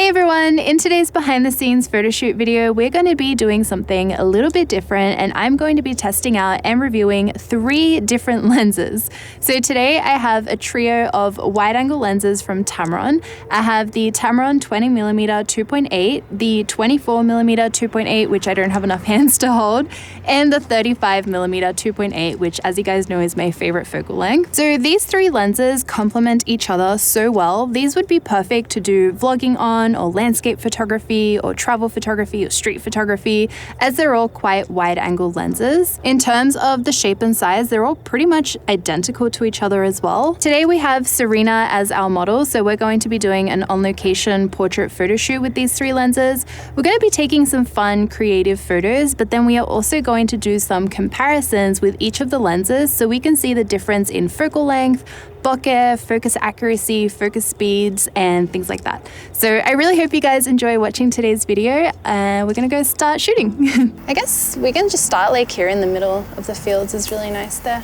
Hey everyone, in today's behind the scenes photo shoot video, we're going to be doing something a little bit different and I'm going to be testing out and reviewing 3 different lenses. So today I have a trio of wide angle lenses from Tamron. I have the Tamron 20mm 2.8, the 24mm 2.8, which I don't have enough hands to hold, and the 35mm 2.8, which as you guys know is my favorite focal length. So these 3 lenses complement each other so well. These would be perfect to do vlogging on, or landscape photography, or travel photography, or street photography, as they're all quite wide angle lenses. In terms of the shape and size, they're all pretty much identical to each other as well. Today we have Serena as our model, so we're going to be doing an on-location portrait photo shoot with these 3 lenses. We're going to be taking some fun, creative photos, but then we are also going to do some comparisons with each of the lenses so we can see the difference in focal length, bokeh, focus accuracy, focus speeds, and things like that. So I really hope you guys enjoy watching today's video. We're gonna go start shooting. I guess we can just start like here in the middle of the fields is really nice there.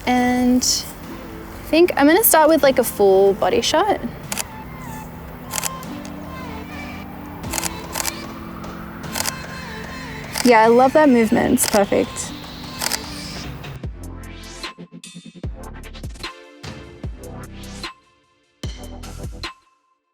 And I think I'm gonna start with like a full body shot. Yeah, I love that movement, it's perfect.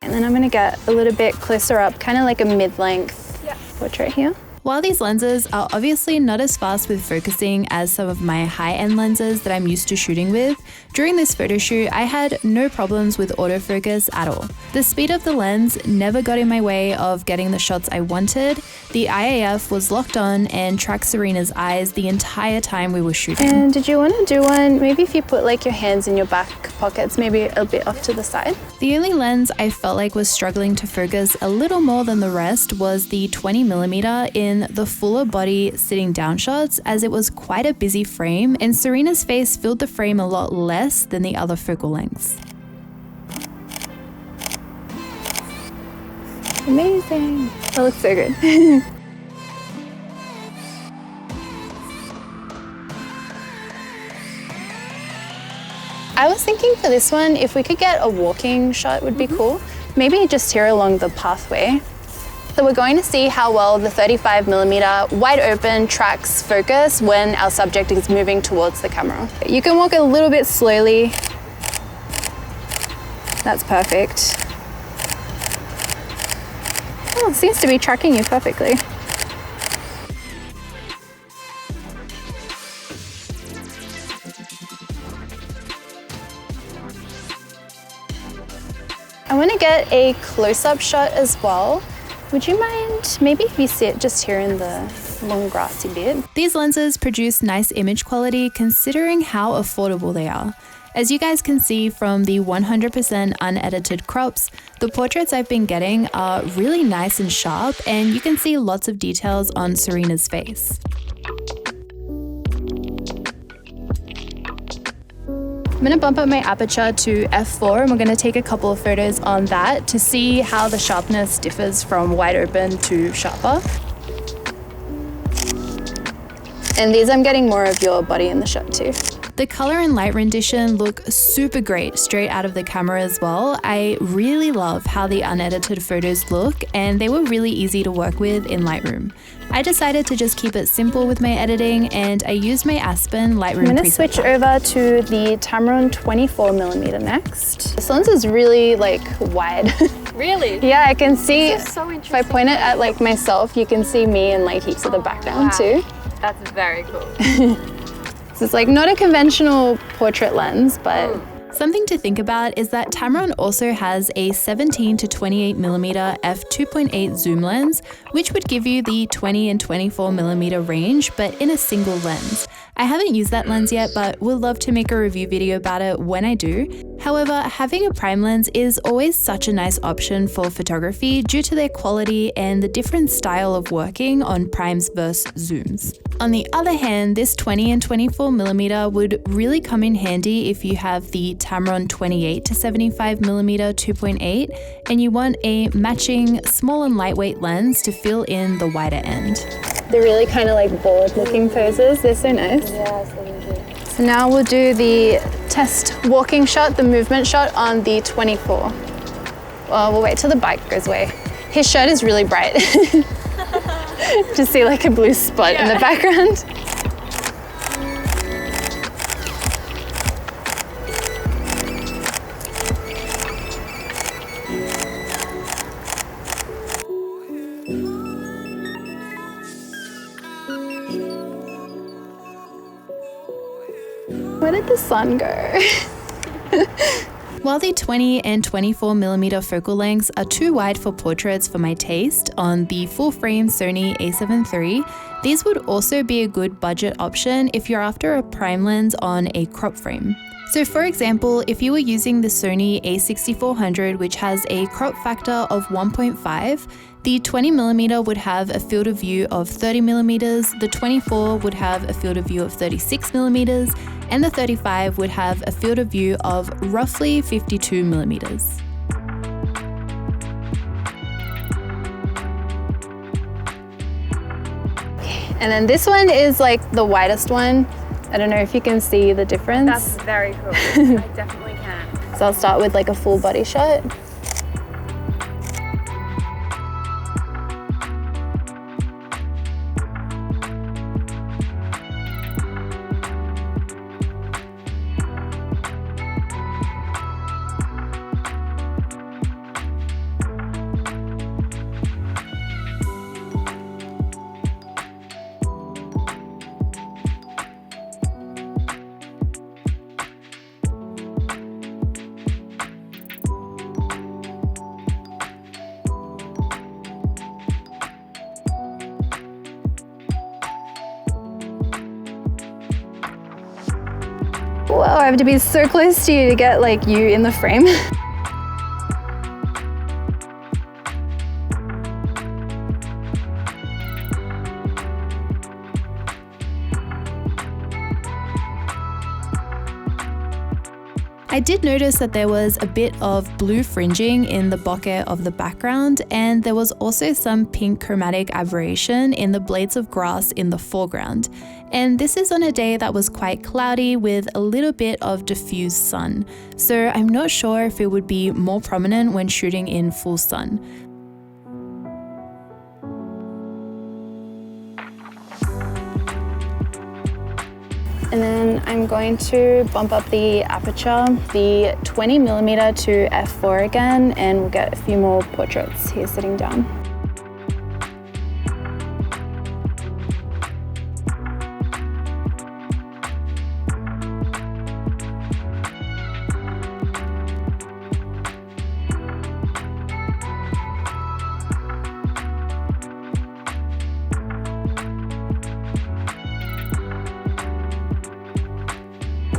And then I'm going to get a little bit closer up, kind of like a mid-length portrait here. While these lenses are obviously not as fast with focusing as some of my high-end lenses that I'm used to shooting with, during this photo shoot I had no problems with autofocus at all. The speed of the lens never got in my way of getting the shots I wanted. The IAF was locked on and tracked Serena's eyes the entire time we were shooting. And did you want to do one, maybe if you put like your hands in your back pockets, maybe a bit off to the side? The only lens I felt like was struggling to focus a little more than the rest was the 20mm in the fuller body sitting down shots, as it was quite a busy frame and Serena's face filled the frame a lot less than the other focal lengths. Amazing! That looks so good. I was thinking for this one, if we could get a walking shot would be cool. Maybe just here along the pathway. So we're going to see how well the 35mm wide open tracks focus when our subject is moving towards the camera. You can walk a little bit slowly. That's perfect. Oh, it seems to be tracking you perfectly. I want to get a close-up shot as well. Would you mind maybe if you sit just here in the long grassy bit? These lenses produce nice image quality considering how affordable they are. As you guys can see from the 100% unedited crops, the portraits I've been getting are really nice and sharp, and you can see lots of details on Serena's face. I'm going to bump up my aperture to f4 and we're going to take a couple of photos on that to see how the sharpness differs from wide open to sharper. And these I'm getting more of your body in the shot too. The color and light rendition look super great straight out of the camera as well. I really love how the unedited photos look and they were really easy to work with in Lightroom. I decided to just keep it simple with my editing and I used my Aspen Lightroom preset. I'm going to switch over to the Tamron 24mm next. This lens is really like wide. Really? Yeah, I can see, This is so interesting. if I point it at like myself, you can see me and like heaps of the background too. That's very cool. So it's like not a conventional portrait lens, but something to think about is that Tamron also has a 17 to 28mm f2.8 zoom lens, which would give you the 20 and 24mm range, but in a single lens. I haven't used that lens yet, but would love to make a review video about it when I do. However, having a prime lens is always such a nice option for photography due to their quality and the different style of working on primes versus zooms. On the other hand, this 20 and 24mm would really come in handy if you have the Tamron 28 to 75mm 2.8 and you want a matching small and lightweight lens to fill in the wider end. They're really kind of like bold looking poses, they're so nice. Yeah, so So now we'll do the test walking shot, the movement shot on the 24. Well, we'll wait till the bike goes away. His shirt is really bright. Just see like a blue spot in the background. Where did the sun go? While the 20 and 24mm focal lengths are too wide for portraits for my taste on the full-frame Sony a7 III, these would also be a good budget option if you're after a prime lens on a crop frame. So for example, if you were using the Sony a6400, which has a crop factor of 1.5, the 20mm would have a field of view of 30mm, the 24 would have a field of view of 36mm, and the 35 would have a field of view of roughly 52mm. And then this one is like the widest one. I don't know if you can see the difference. That's very cool. I definitely can. So I'll start with like a full body shot. Whoa, I have to be so close to you to get like you in the frame. I did notice that there was a bit of blue fringing in the bokeh of the background, and there was also some pink chromatic aberration in the blades of grass in the foreground. And this is on a day that was quite cloudy with a little bit of diffused sun. So I'm not sure if it would be more prominent when shooting in full sun. And then I'm going to bump up the aperture, the 20mm to f4 again, and we'll get a few more portraits here sitting down.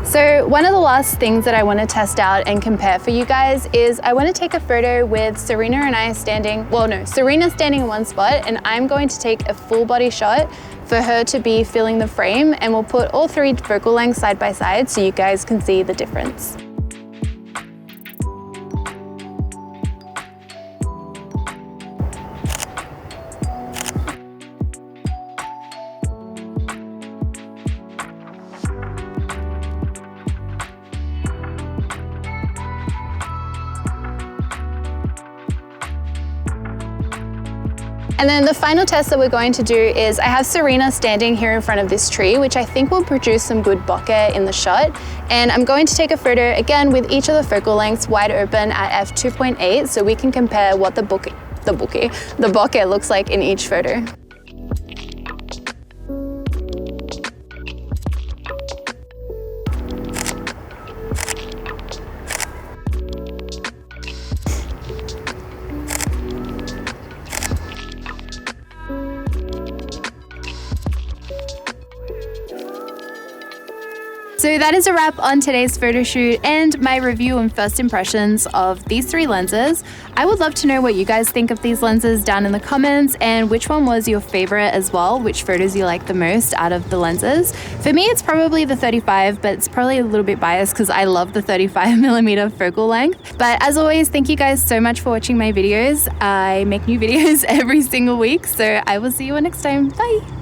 So one of the last things that I want to test out and compare for you guys is I want to take a photo with Serena and I standing, well no, Serena standing in one spot, and I'm going to take a full body shot for her to be filling the frame, and we'll put all three focal lengths side by side so you guys can see the difference. And then the final test that we're going to do is I have Serena standing here in front of this tree, which I think will produce some good bokeh in the shot. And I'm going to take a photo again with each of the focal lengths wide open at f2.8 so we can compare what the bokeh looks like in each photo. So that is a wrap on today's photo shoot and my review and first impressions of these three lenses. I would love to know what you guys think of these lenses down in the comments, and which one was your favorite as well, which photos you like the most out of the lenses. For me, it's probably the 35, but it's probably a little bit biased because I love the 35mm focal length. But as always, thank you guys so much for watching my videos. I make new videos every single week, so I will see you all next time. Bye.